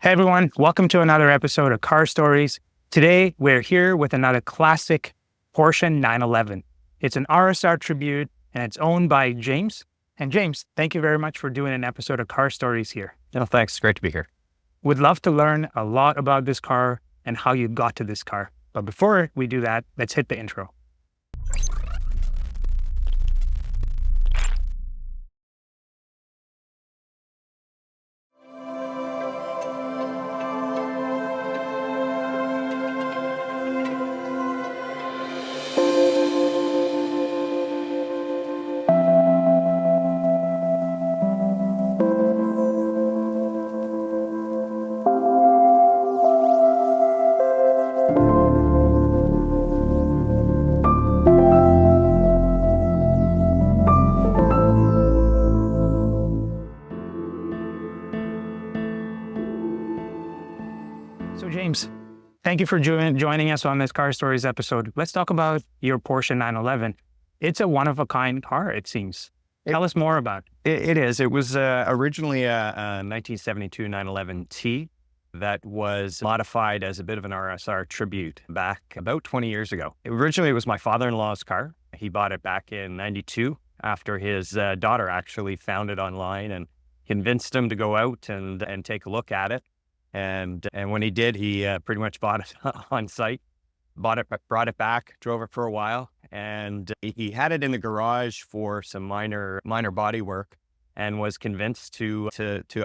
Hey everyone, welcome to another episode of Car Stories. Today we're here with another classic Porsche 911. It's an RSR tribute and it's owned by James. And James, thank you very much for doing an episode of Car Stories here. No, thanks. It's great to be here. Would love to learn a lot about this car and how you got to this car. But before we do that, let's hit the intro. So James, thank you for joining us on this Car Stories episode. Let's talk about your Porsche 911. It's a one-of-a-kind car, it seems. Tell us more about it. It is. It was originally a 1972 911T that was modified as a bit of an RSR tribute back about 20 years ago. Originally, it was my father-in-law's car. He bought it back in 92 after his daughter actually found it online and convinced him to go out and take a look at it. And when he did, he pretty much bought it on site, brought it back, drove it for a while, and he had it in the garage for some minor body work, and was convinced to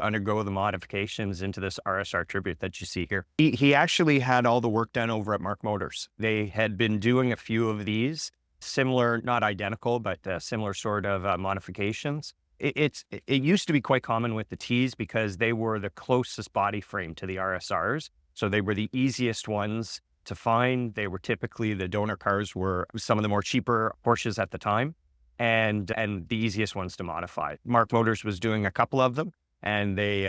undergo the modifications into this RSR tribute that you see here. He actually had all the work done over at Mark Motors. They had been doing a few of these similar, not identical, but similar sort of modifications. It used to be quite common with the Ts because they were the closest body frame to the RSRs. So they were the easiest ones to find. They were typically, the donor cars were some of the more cheaper Porsches at the time and the easiest ones to modify. Mark Motors was doing a couple of them, and they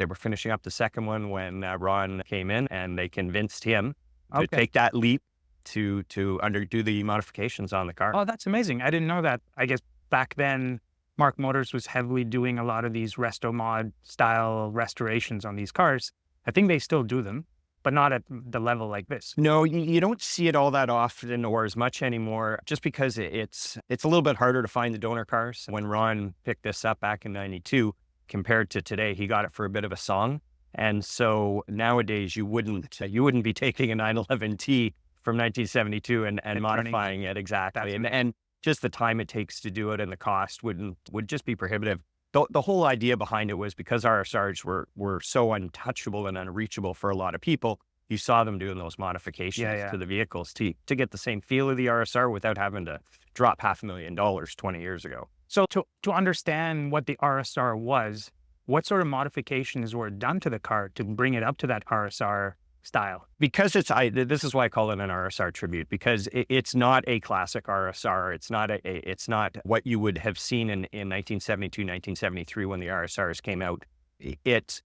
were finishing up the second one when Ron came in, and they convinced him to take that leap to do the modifications on the car. Oh, that's amazing. I didn't know that. I guess back then, Mark Motors was heavily doing a lot of these resto mod style restorations on these cars. I think they still do them, but not at the level like this. No, you don't see it all that often or as much anymore, just because it's a little bit harder to find the donor cars. When Ron picked this up back in 92, compared to today, he got it for a bit of a song. And so nowadays you wouldn't be taking a 911T from 1972 and modifying it exactly. And just the time it takes to do it and the cost would just be prohibitive. The whole idea behind it was because RSRs were so untouchable and unreachable for a lot of people, you saw them doing those modifications to the vehicles to get the same feel of the RSR without having to drop $500,000 20 years ago. So to understand what the RSR was, what sort of modifications were done to the car to bring it up to that RSR style? Because this is why I call it an RSR tribute, because it's not a classic RSR. It's not what you would have seen in 1972, 1973 when the RSRs came out. It's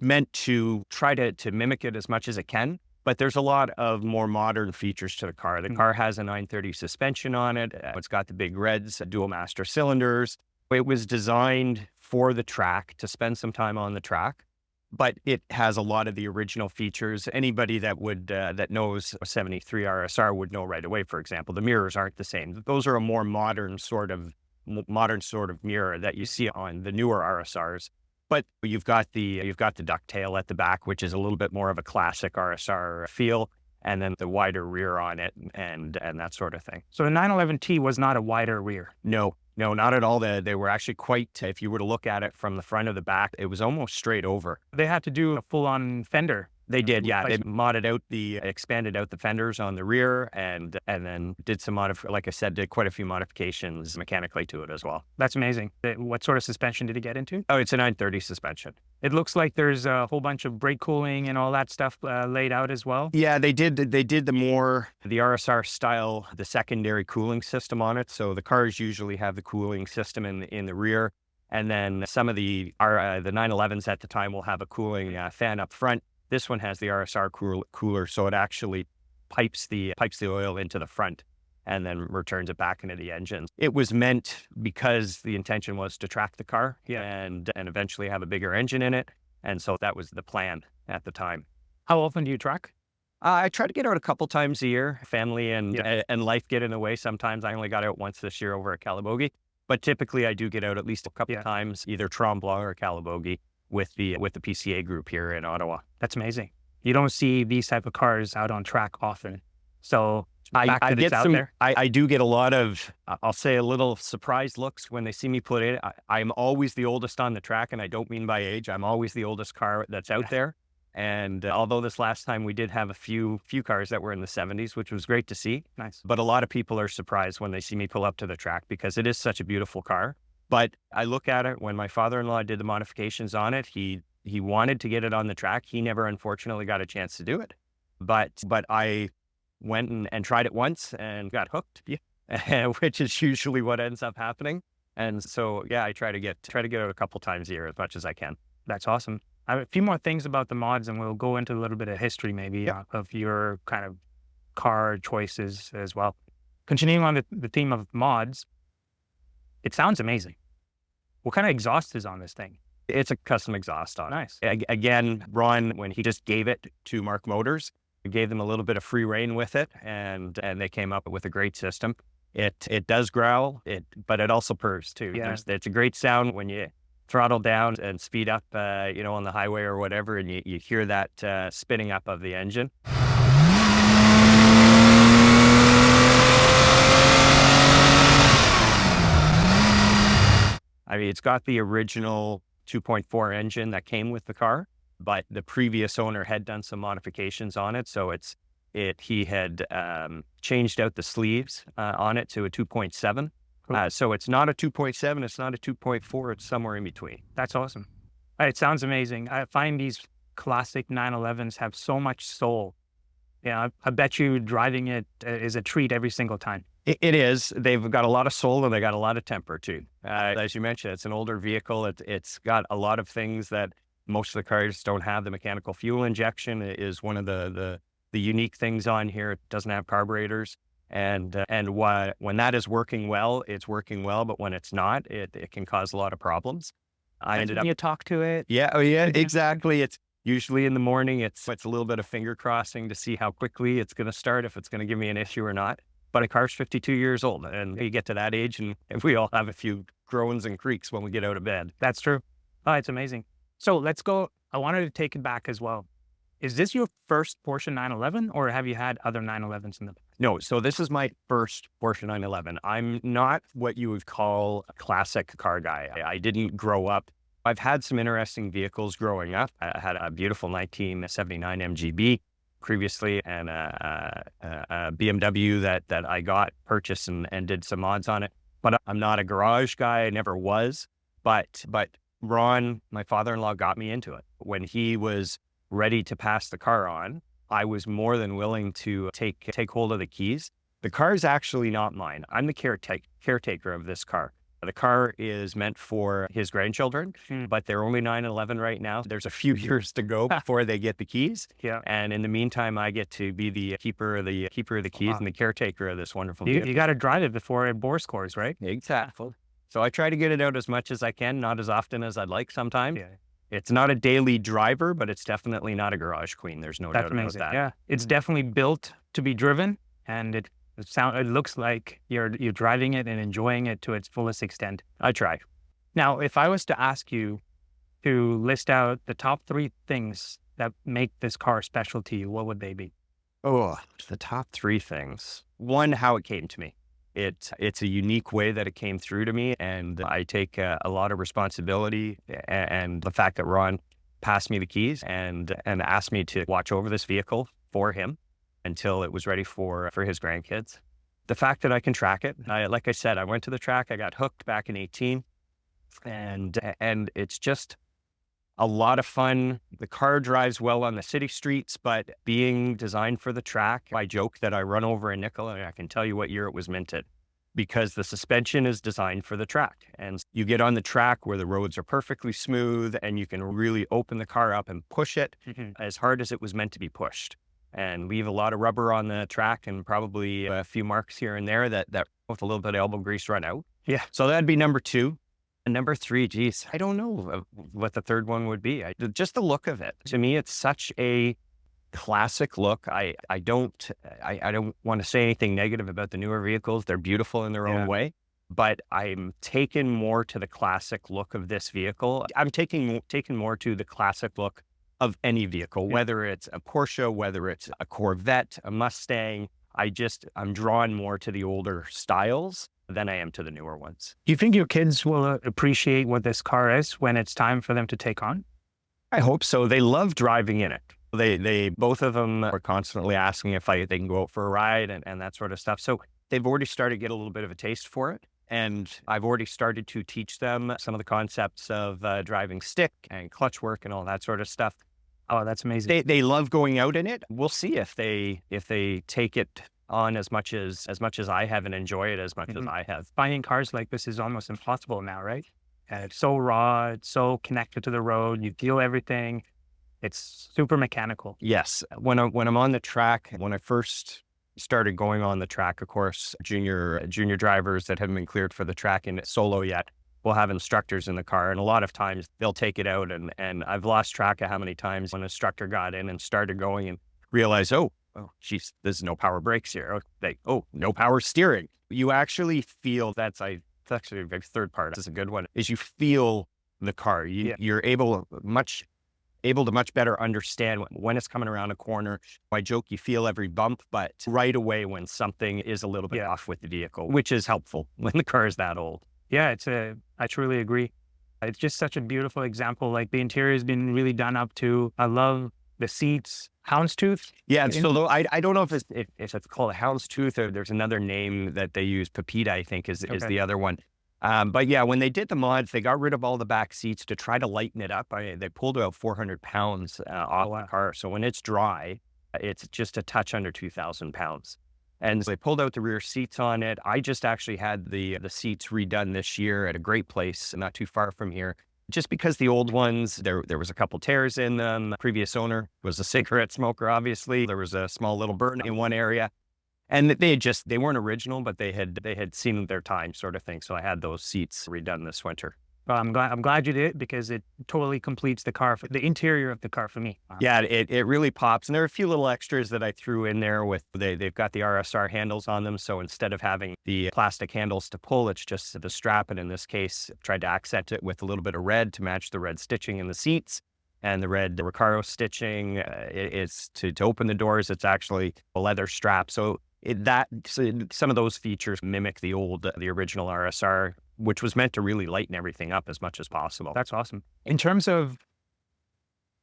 meant to try to mimic it as much as it can, but there's a lot of more modern features to the car. The car has a 930 suspension on it. It's got the big reds, dual master cylinders. It was designed for the track, to spend some time on the track. But it has a lot of the original features. Anybody that knows a 73 RSR would know right away. For example, the mirrors aren't the same. Those are a more modern sort of mirror that you see on the newer RSRs. But you've got the ducktail at the back, which is a little bit more of a classic RSR feel, and then the wider rear on it and that sort of thing. So the 911T was not a wider rear? No, not at all. They were actually quite, if you were to look at it from the front of the back, it was almost straight over. They had to do a full-on fender. They did, yeah. They expanded out the fenders on the rear and then did like I said, did quite a few modifications mechanically to it as well. That's amazing. What sort of suspension did it get into? Oh, it's a 930 suspension. It looks like there's a whole bunch of brake cooling and all that stuff laid out as well. Yeah, they did the RSR style, the secondary cooling system on it. So the cars usually have the cooling system in the rear. And then some of the 911s at the time will have a cooling fan up front. This one has the RSR cooler, so it actually pipes the oil into the front and then returns it back into the engine. It was meant because the intention was to track the car and eventually have a bigger engine in it. And so that was the plan at the time. How often do you track? I try to get out a couple times a year. Family and Yeah. and life get in the way sometimes. I only got out once this year over at Calabogie, but typically I do get out at least a couple Yeah. times, either Tremblant or Calabogie with the PCA group here in Ottawa. That's amazing. You don't see these type of cars out on track often. So I fact that it's get out some. there. I do get a lot of, I'll say, a little surprised looks when they see me put in. I'm always the oldest on the track, and I don't mean by age. I'm always the oldest car that's out there. And although this last time we did have a few cars that were in the 70s, which was great to see. Nice. But a lot of people are surprised when they see me pull up to the track because it is such a beautiful car. But I look at it when my father-in-law did the modifications on it. He wanted to get it on the track. He never, unfortunately, got a chance to do it. But I went and tried it once and got hooked, which is usually what ends up happening. And so, yeah, I try to get out a couple times a year as much as I can. That's awesome. I have a few more things about the mods, and we'll go into a little bit of history maybe of your kind of car choices as well. Continuing on the theme of mods, it sounds amazing. What kind of exhaust is on this thing? It's a custom exhaust on it. Nice. Again, Ron, when he just gave it to Mark Motors, he gave them a little bit of free rein with it, and they came up with a great system. It does growl, but it also purrs too. Yeah. It's a great sound when you throttle down and speed up, on the highway or whatever, and you hear that spinning up of the engine. I mean, it's got the original 2.4 engine that came with the car, but the previous owner had done some modifications on it. So he had changed out the sleeves on it to a 2.7. So it's not a 2.7, it's not a 2.4, it's somewhere in between. That's awesome. It sounds amazing. I find these classic 911s have so much soul. Yeah, I bet you driving it is a treat every single time. It is. They've got a lot of soul and they got a lot of temper too. As you mentioned, it's an older vehicle. It's got a lot of things that most of the cars don't have. The mechanical fuel injection is one of the unique things on here. It doesn't have carburetors. And when that is working well, it's working well. But when it's not, it can cause a lot of problems. You talk to it. Yeah. Oh, yeah. Exactly. It's usually in the morning. It's a little bit of finger crossing to see how quickly it's going to start, if it's going to give me an issue or not. But a car's 52 years old, and you get to that age, and we all have a few groans and creaks when we get out of bed. That's true. Oh, it's amazing. So let's go. I wanted to take it back as well. Is this your first Porsche 911, or have you had other 911s in the past? No, so this is my first Porsche 911. I'm not what you would call a classic car guy. I didn't grow up. I've had some interesting vehicles growing up. I had a beautiful 1979 MGB previously, and a BMW that I purchased and did some mods on it. But I'm not a garage guy. I never was. But Ron, my father-in-law, got me into it. When he was ready to pass the car on, I was more than willing to take hold of the keys. The car is actually not mine. I'm the caretaker of this car. The car is meant for his grandchildren, but they're only 9/11 right now. There's a few years to go before they get the keys. Yeah. And in the meantime, I get to be the keeper of the keys and the caretaker of this wonderful vehicle. You got to drive it before it bore scores, right? Exactly. So I try to get it out as much as I can, not as often as I'd like sometimes. Yeah. It's not a daily driver, but it's definitely not a garage queen. There's no doubt about that. Yeah, it's definitely built to be driven, and it looks like you're driving it and enjoying it to its fullest extent. I try. Now, if I was to ask you to list out the top 3 things that make this car special to you, what would they be? Oh, the top 3 things. One, how it came to me. It's a unique way that it came through to me, and I take a lot of responsibility. And the fact that Ron passed me the keys and asked me to watch over this vehicle for him until it was ready for his grandkids. The fact that I can track it. Like I said, I went to the track. I got hooked back in 2018, and it's just a lot of fun. The car drives well on the city streets, but being designed for the track, I joke that I run over a nickel, and I can tell you what year it was minted, because the suspension is designed for the track. And you get on the track where the roads are perfectly smooth, and you can really open the car up and push it as hard as it was meant to be pushed, and leave a lot of rubber on the track and probably a few marks here and there that with a little bit of elbow grease run out. Yeah. So that'd be number 2. Number three, geez, I don't know what the third one would be. Just the look of it. To me, it's such a classic look. I don't want to say anything negative about the newer vehicles. They're beautiful in their own way, but I'm taken more to the classic look of this vehicle. I'm taken more to the classic look of any vehicle, whether it's a Porsche, whether it's a Corvette, a Mustang. I'm drawn more to the older styles than I am to the newer ones. Do you think your kids will appreciate what this car is when it's time for them to take on? I hope so. They love driving in it. They both of them are constantly asking if they can go out for a ride and that sort of stuff. So they've already started to get a little bit of a taste for it. And I've already started to teach them some of the concepts of driving stick and clutch work and all that sort of stuff. Oh, that's amazing. They love going out in it. We'll see if they take it on as much as I have and enjoy it as much as I have. Finding cars like this is almost impossible now, right? It's so raw, it's so connected to the road. You feel everything. It's super mechanical. Yes. When I'm on the track, when I first started going on the track, of course, junior drivers that haven't been cleared for the track and solo yet will have instructors in the car. And a lot of times they'll take it out. And I've lost track of how many times when an instructor got in and started going and realized, oh, geez, there's no power brakes here. No power steering. You actually feel that's actually the third part. This is a good one, is you feel the car. You're able to much better understand when it's coming around a corner. I joke, you feel every bump, but right away when something is a little bit off with the vehicle, which is helpful when the car is that old. Yeah, I truly agree. It's just such a beautiful example. Like the interior has been really done up to. I love the seats, houndstooth. Yeah, so I don't know if it's called a houndstooth or there's another name that they use. Pepita, I think, is the other one. But yeah, when they did the mods, they got rid of all the back seats to try to lighten it up. They pulled about 400 pounds off the car. So when it's dry, it's just a touch under 2,000 pounds. And so they pulled out the rear seats on it. I just actually had the seats redone this year at a great place not too far from here. Just because the old ones, there was a couple tears in them. The previous owner was a cigarette smoker, obviously. There was a small little burn in one area. And they weren't original, but they had seen their time sort of thing. So I had those seats redone this winter. Well, I'm glad you did it because it totally completes the interior of the car for me. Yeah, it really pops. And there are a few little extras that I threw in there they've got the RSR handles on them. So instead of having the plastic handles to pull, it's just the strap. And in this case, tried to accent it with a little bit of red to match the red stitching in the seats. And the red Recaro stitching is to open the doors. It's actually a leather strap. So some of those features mimic the original RSR, which was meant to really lighten everything up as much as possible. That's awesome. In terms of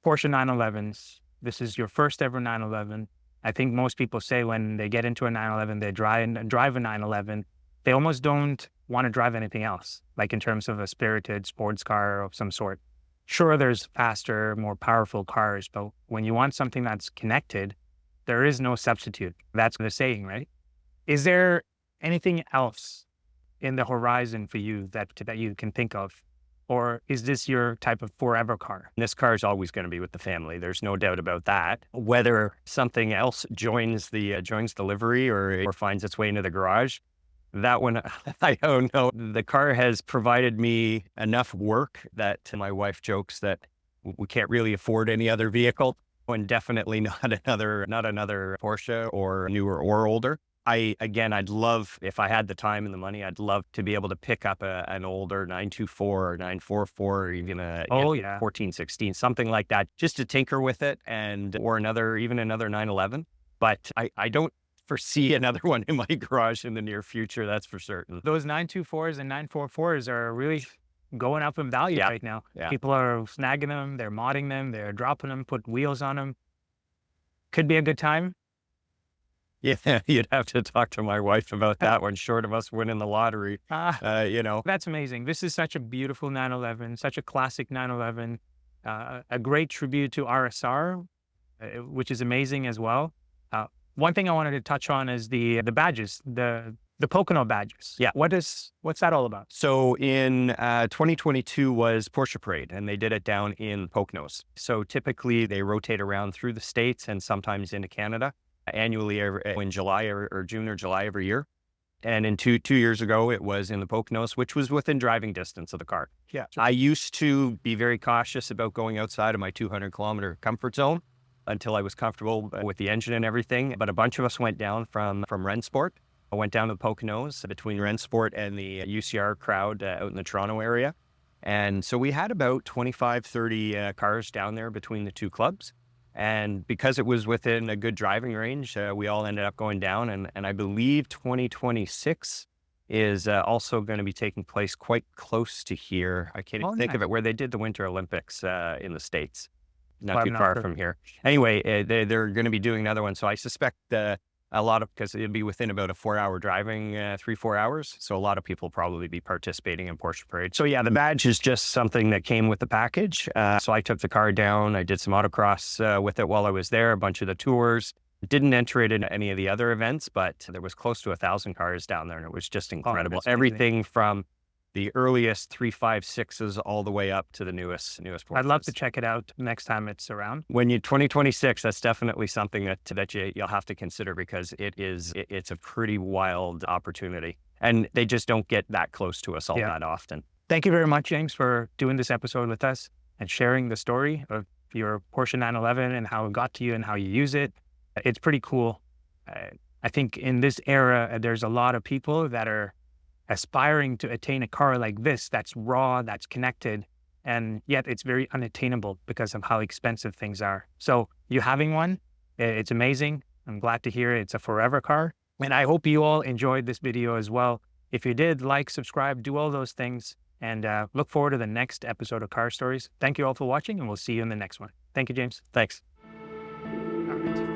Porsche 911s, this is your first ever 911. I think most people say when they get into a 911, they drive a 911, they almost don't want to drive anything else, like in terms of a spirited sports car of some sort. Sure, there's faster, more powerful cars, but when you want something that's connected, there is no substitute. That's the saying, right? Is there anything else in the horizon for you that you can think of? Or is this your type of forever car? This car is always going to be with the family. There's no doubt about that. Whether something else joins the livery or finds its way into the garage, that one, I don't know. The car has provided me enough work that my wife jokes that we can't really afford any other vehicle. And definitely not another Porsche or newer or older. I'd love, if I had the time and the money, I'd love to be able to pick up an older 924 or 944 or even a 1416, something like that, just to tinker with it or another 911. But I don't foresee another one in my garage in the near future, that's for certain. Those 924s and 944s are really going up in value right now. Yeah. People are snagging them, they're modding them, they're dropping them, put wheels on them. Could be a good time. Yeah, you'd have to talk to my wife about that one, short of us winning the lottery. That's amazing. This is such a beautiful 911, such a classic 911, a great tribute to RSR, which is amazing as well. One thing I wanted to touch on is the badges, the Pocono badges. Yeah. What's that all about? So in 2022 was Porsche Parade, and they did it down in Poconos. So typically they rotate around through the States and sometimes into Canada annually in July or June or July every year. And in two years ago, it was in the Poconos, which was within driving distance of the car. Yeah. I used to be very cautious about going outside of my 200-kilometer comfort zone until I was comfortable with the engine and everything. But a bunch of us went down from Rensport. I went down to the Poconos between Rensport and the UCR crowd out in the Toronto area. And so we had about 25, 30 cars down there between the two clubs. And because it was within a good driving range, we all ended up going down. And I believe 2026 is also going to be taking place quite close to here. I can't even think of it, where they did the Winter Olympics in the States, not too far from here. Anyway, they're going to be doing another one. So I suspect a lot of, because it'd be within about a 4-hour driving, 3-4 hours. So a lot of people probably be participating in Porsche Parade. So yeah, the badge is just something that came with the package. So I took the car down. I did some autocross with it while I was there, a bunch of the tours. Didn't enter it in any of the other events, but there was close to 1,000 cars down there, and it was just incredible. Everything from the earliest 356s all the way up to the newest Porsches. I'd love to check it out next time it's around. When you 2026, that's definitely something that you'll have to consider, because it's a pretty wild opportunity, and they just don't get that close to us all that often. Thank you very much, James, for doing this episode with us and sharing the story of your Porsche 911 and how it got to you and how you use it. It's pretty cool. I think in this era, there's a lot of people that are aspiring to attain a car like this, that's raw, that's connected, and yet it's very unattainable because of how expensive things are. So you having one, it's amazing. I'm glad to hear it's a forever car. And I hope you all enjoyed this video as well. If you did, like, subscribe, do all those things, and look forward to the next episode of Car Stories. Thank you all for watching, and we'll see you in the next one. Thank you, James. Thanks. All right.